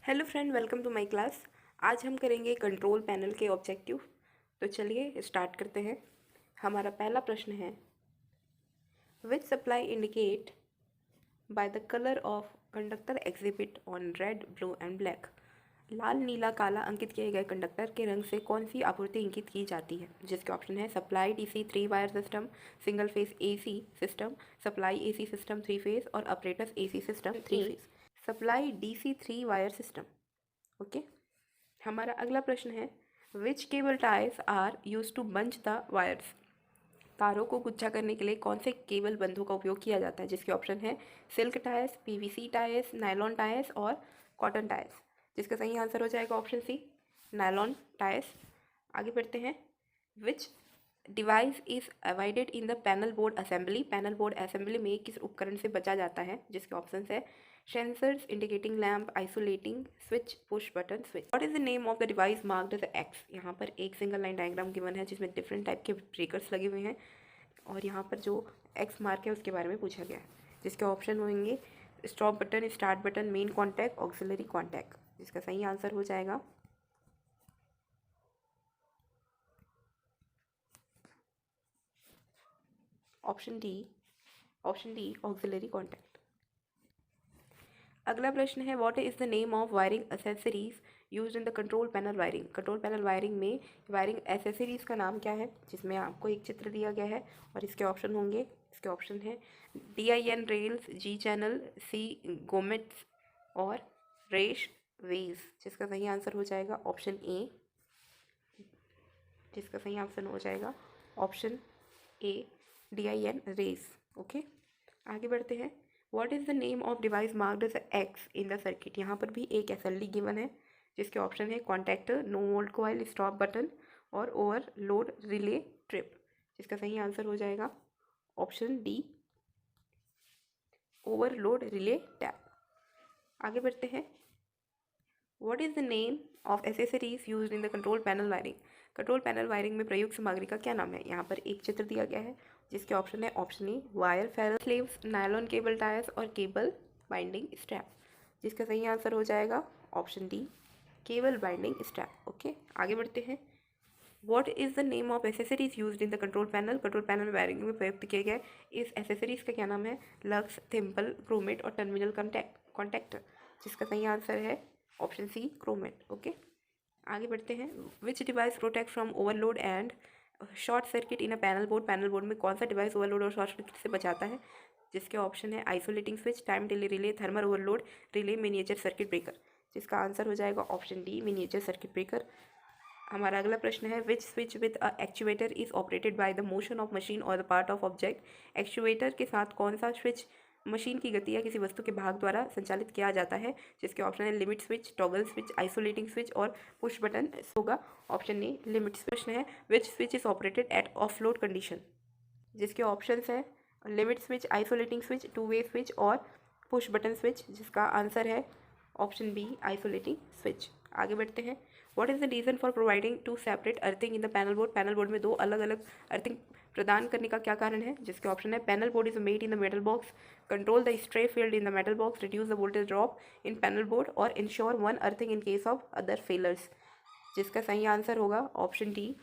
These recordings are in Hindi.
Hello friend, welcome to my class. आज हम करेंगे कंट्रोल पैनल के ऑब्जेक्टिव। तो चलिए स्टार्ट करते हैं। हमारा पहला प्रश्न है, which supply indicate by the colour of conductor exhibit on red, blue and black. लाल, नीला, काला अंकित किए गए कंडक्टर के रंग से कौन सी आपूर्ति इंगित की जाती है? जिसके ऑप्शन है supply DC 3 wire system, single phase AC system, supply AC system 3 phase और operators AC system 3 phase. Supply DC 3 wire system. Okay. हमारा अगला प्रश्न है, which cable ties are use to bunch the wires. तारों को गुच्छा करने के लिए कौन से केबल बंधों का उपयोग किया जाता है? जिसके ऑप्शन है silk tyres, PVC tyres, nylon tyres और कॉटन टायर्स। जिसका सही आंसर हो जाएगा ऑप्शन सी, नायलॉन टायर्स। आगे बढ़ते हैं, which device is avoided in the panel board assembly. Panel board assembly में किस उपकरण से बचा जाता है? जिसके ऑप्शन है sensors, indicating lamp, isolating switch, push button switch. What is the name of the device marked as X. यहाँ पर एक सिंगल लाइन डायग्राम गिवन है जिसमें डिफरेंट टाइप के ब्रेकर्स लगे हुए हैं और यहाँ पर जो एक्स मार्क है उसके बारे में पूछा गया है। जिसके ऑप्शन होंगे stop button, start button, main contact, auxiliary contact. जिसका सही आंसर हो जाएगा ऑप्शन डी, ऑक्सिलरी कॉन्टैक्ट। अगला प्रश्न है, what is the name of wiring accessories used in the control panel wiring. Control panel wiring में वायरिंग एसेसरीज का नाम क्या है? जिसमें आपको एक चित्र दिया गया है और इसके ऑप्शन होंगे। इसके ऑप्शन है DIN रेल्स, जी चैनल, सी गोमेट्स और रेश वेज। जिसका सही आंसर हो जाएगा ऑप्शन ए। जिसका सही आंसर हो जाएगा option A, DIN race. Okay, आगे बढ़ते हैं, what is the name of device marked as X in the circuit. यहाँ पर भी एक SLD गिवन है जिसके ऑप्शन है contactor, no volt coil, stop button और ओवरलोड रिले ट्रिप। जिसका सही आंसर हो जाएगा option D, overload relay tap. आगे बढ़ते हैं, what is the name of accessories used in the control panel wiring. Control panel wiring में प्रयुक्त सामग्री का क्या नाम है? यहाँ पर एक चित्र दिया गया है जिसके ऑप्शन है option a wire Feral sleeves, nylon cable tyres और केबल बाइंडिंग स्ट्रैप। जिसका सही आंसर हो जाएगा option D, cable binding strap. Okay, आगे बढ़ते हैं, what is the name of accessories used in the control panel. Control panel wiring में प्रयुक्त किए गए इस एसेसरीज का क्या नाम है? लक्स, थिम्पल, क्रोमेट और टर्मिनल कॉन्टैक्टर। जिसका सही आंसर है ऑप्शन सी, क्रोमेट। ओके, आगे बढ़ते हैं, which device protect from overload and short circuit in a panel board. Panel board में कौन सा डिवाइस ओवरलोड और शॉर्ट सर्किट से बचाता है? जिसके ऑप्शन है isolating switch, time delay relay, thermal overload relay, miniature circuit breaker. जिसका आंसर हो जाएगा option D, miniature circuit breaker. हमारा अगला प्रश्न है, which switch with a actuator is operated by the motion of machine और the part of object. Actuator के साथ कौन सा स्विच मशीन की गति या किसी वस्तु के भाग द्वारा संचालित किया जाता है? जिसके ऑप्शन है limit switch, toggle switch, isolating switch और पुश बटन होगा ऑप्शन ए, लिमिट स्विच। प्रश्न है, which switch is operated at offload condition. जिसके ऑप्शन है limit switch, isolating switch, two way switch और पुश बटन स्विच। जिसका आंसर है ऑप्शन बी, आइसोलेटिंग स्विच। आगे बढ़ते हैं, what is the reason for providing two separate earthing in the panel board. Panel board में दो अलग अलग अर्थिंग प्रदान करने का क्या कारण है? जिसके ऑप्शन है panel board is made in the metal box, control the stray field in the metal box, reduce the voltage drop in panel board और ensure one earthing in case of other failures. जिसका सही आंसर होगा option D,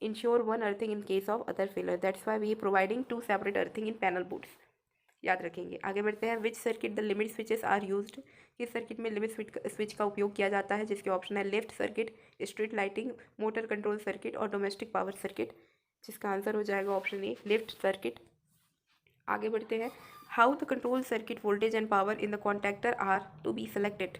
ensure one earthing in case of other failure. That's why we are providing two separate earthing in panel boards. याद रखेंगे। आगे बढ़ते हैं, which circuit the limit switches are used. किस सर्किट में लिमिट स्विच का उपयोग किया जाता है? जिसके ऑप्शन है left circuit, street lighting, motor control circuit और डोमेस्टिक पावर सर्किट। जिसका आंसर हो जाएगा ऑप्शन ए, लेफ्ट सर्किट। आगे बढ़ते हैं, how the control circuit voltage and power in the contactor are to be selected.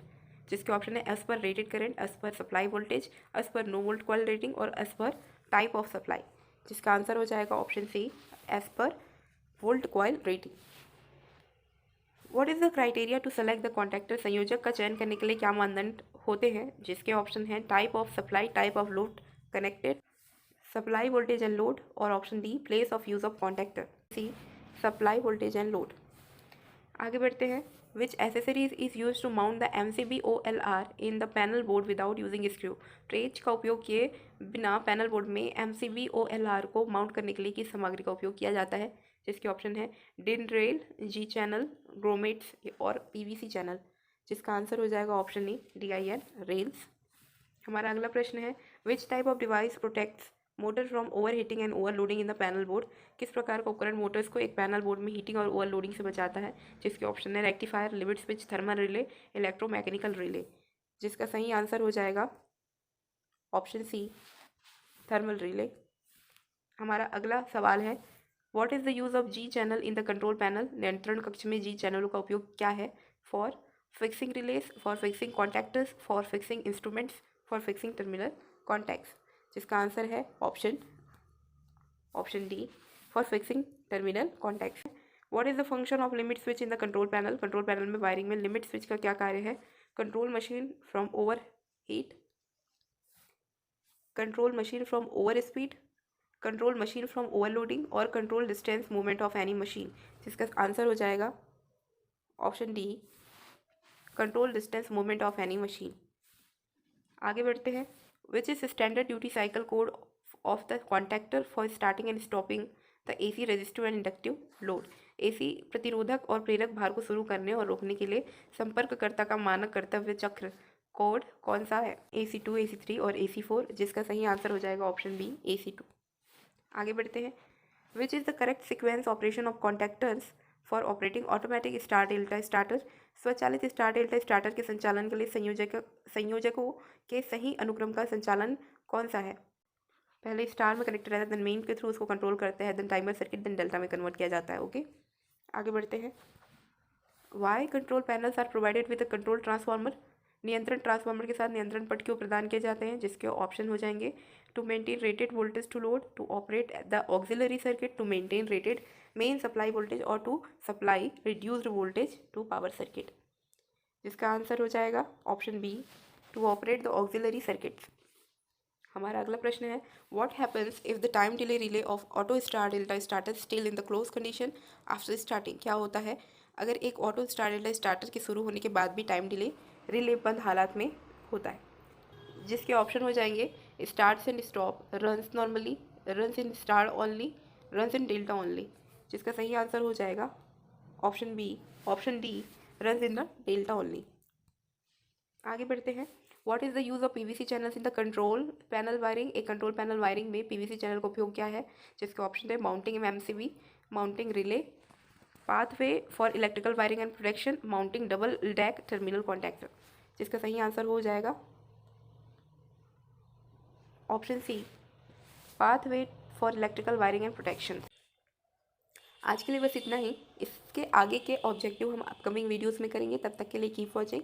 जिसके ऑप्शन है as per rated current, as per supply voltage, as per no volt coil rating और as per type of supply. जिसका आंसर हो जाएगा option C, as per volt coil rating. What is the criteria to select the contactor. संयोजक का चयन करने के लिए क्या मानदंड होते हैं? जिसके ऑप्शन है type of supply, type of load connected, supply voltage and load और option D, place of use of contactor. C, supply voltage and load. आगे बढ़ते हैं, which accessories is use to mount the MCB-OLR in the panel board without using screw. ट्रेच का उपयोग किए बिना पैनल बोर्ड में MCB-OLR को माउंट करने के लिए किस सामग्री का उपयोग किया जाता है? जिसके ऑप्शन है डिन रेल, जी चैनल, ग्रोमेट्स और PVC चैनल। जिसका आंसर हो जाएगा ऑप्शन ए DIN रेल्स। हमारा अगला प्रश्न है which type of device protects motor from over heating and overloading in the panel board. किस प्रकार का उपकरण मोटर्स को एक पैनल बोर्ड में हीटिंग और ओवरलोडिंग से बचाता है, जिसके ऑप्शन है rectifier, limit switch, thermal relay, electromechanical relay. जिसका सही आंसर हो जाएगा ऑप्शन सी थर्मल रिले। हमारा अगला सवाल है what is the use of G channel in the control panel. नियंत्रण कक्ष में जी चैनलों का उपयोग क्या है। For fixing relays, for fixing contactors, for fixing instruments, for fixing terminal contacts. जिसका आंसर है option D for fixing terminal contacts. What is the function of limit switch in the control panel. Control panel में वायरिंग में लिमिट स्विच का क्या कार्य है। Control machine from over heat, control machine from over speed, control machine from overloading और control distance movement of any machine. जिसका आंसर हो जाएगा option D control distance movement of any machine. आगे बढ़ते हैं which is standard duty cycle code of the contactor for starting and stopping the AC resistive and inductive load. AC प्रतिरोधक और प्रेरक भार को शुरू करने और रोकने के लिए संपर्ककर्ता का मानक कर्तव्य चक्र कोड कौन सा है। AC2, AC3 और AC4। जिसका सही आंसर हो जाएगा ऑप्शन बी AC2। आगे बढ़ते हैं which is the correct sequence operation of contactors for operating automatic star delta starter. स्वचालित स्टार डेल्टा स्टार्टर के संचालन के लिए संयोजकों के सही अनुक्रम का संचालन कौन सा है। पहले स्टार में कनेक्ट रहता है, देन मेन के थ्रू उसको कंट्रोल करते हैं, then timer circuit, then delta में कन्वर्ट किया जाता है। ओके आगे बढ़ते हैं why control panels are provided with a control transformer. नियंत्रण ट्रांसफार्मर के साथ नियंत्रण पट क्यों प्रदान किए जाते हैं। जिसके ऑप्शन हो जाएंगे to maintain rated voltage to load, to operate the auxiliary circuit, to maintain rated main supply voltage और to supply reduced voltage to power circuit. जिसका आंसर हो जाएगा option B to operate the auxiliary circuits. हमारा अगला प्रश्न है what happens if the time delay relay of auto star delta starter still in the close condition after starting. क्या होता है अगर एक ऑटो स्टार डेल्टा स्टार्टर के शुरू होने के बाद भी टाइम डिले रिले बंद हालात में होता है। जिसके ऑप्शन हो जाएंगे starts and stop, runs normally, runs in star only, runs in delta only. जिसका सही आंसर हो जाएगा option D runs in the delta only. आगे बढ़ते हैं what is the use of PVC channels in the control panel wiring. एक कंट्रोल पैनल वायरिंग में PVC चैनल का उपयोग क्या है। जिसके ऑप्शन है mounting MCB, mounting relay, pathway for electrical wiring and protection, mounting double deck terminal contactor. जिसका सही आंसर हो जाएगा option C pathway for electrical wiring and protection. आज के लिए बस इतना ही। इसके आगे के ऑब्जेक्टिव हम अपकमिंग वीडियोस में करेंगे। तब तक के लिए कीप वॉचिंग।